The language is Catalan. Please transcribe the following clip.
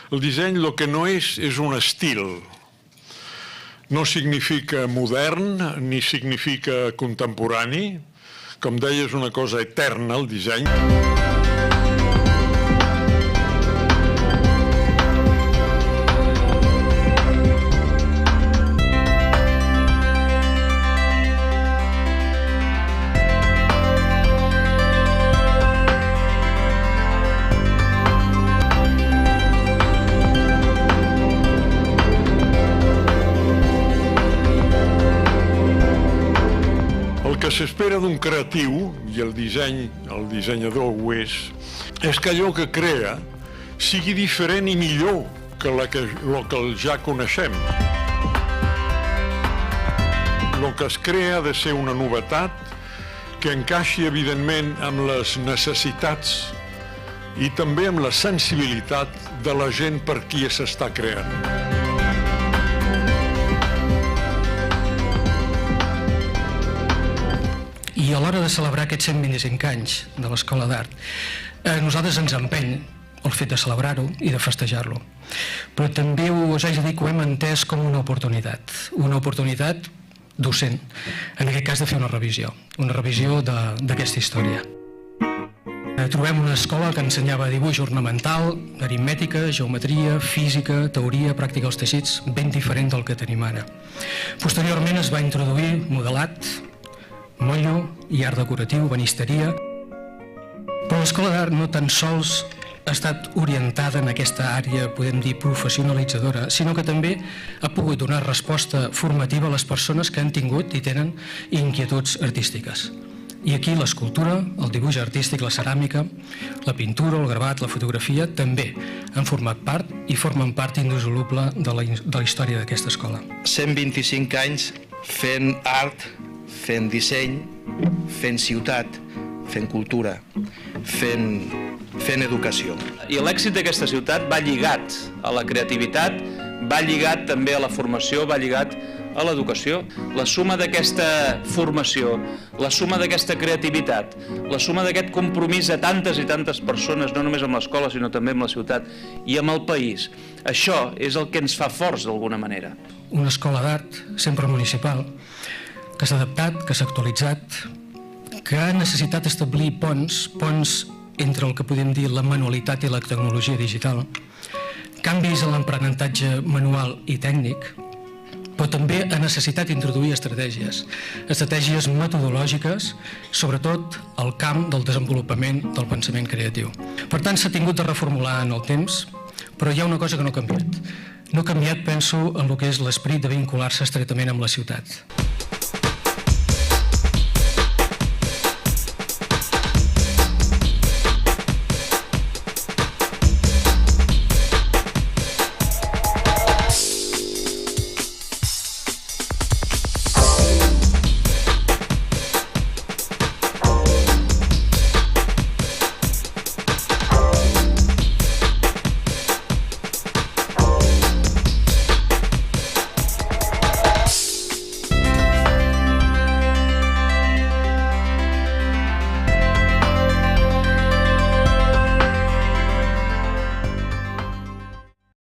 El disseny el que no és un estil. No significa modern ni significa contemporani. Com deia, és una cosa eterna, el disseny. El que s'espera d'un creatiu, i el dissenyador ho és que allò que crea sigui diferent i millor que el que ja coneixem. El que es crea ha de ser una novetat que encaixi, evidentment, amb les necessitats i també amb la sensibilitat de la gent per qui s'està creant. I a l'hora de celebrar aquests 125 anys de l'Escola d'Art, a nosaltres ens empeny el fet de celebrar-ho i de festejar-lo. Però també us haig de dir que ho hem entès com una oportunitat docent, en aquest cas de fer una revisió d'aquesta història. Trobem una escola que ensenyava dibuix ornamental, aritmètica, geometria, física, teoria, pràctica dels teixits, ben diferent del que tenim ara. Posteriorment es va introduir modelat, motllo i art decoratiu, banisteria. Però l'Escola d'Art no tan sols ha estat orientada en aquesta àrea, podem dir, professionalitzadora, sinó que també ha pogut donar resposta formativa a les persones que han tingut i tenen inquietuds artístiques. I aquí l'escultura, el dibuix artístic, la ceràmica, la pintura, el gravat, la fotografia, també han format part i formen part indissoluble de la història d'aquesta escola. 125 anys fent art, fent disseny, fent ciutat, fent cultura, fent educació. I l'èxit d'aquesta ciutat va lligat a la creativitat, va lligat també a la formació, va lligat a l'educació. La suma d'aquesta formació, la suma d'aquesta creativitat, la suma d'aquest compromís a tantes i tantes persones, no només amb l'escola, sinó també amb la ciutat i amb el país, això és el que ens fa forts d'alguna manera. Una escola d'art, sempre municipal, que s'ha adaptat, que s'ha actualitzat, que ha necessitat establir ponts entre el que podem dir la manualitat i la tecnologia digital, canvis en l'aprenentatge manual i tècnic, però també ha necessitat introduir estratègies metodològiques, sobretot al camp del desenvolupament del pensament creatiu. Per tant, s'ha tingut de reformular en el temps, però hi ha una cosa que no ha canviat. No ha canviat, penso, en el que és l'esperit de vincular-se estretament amb la ciutat.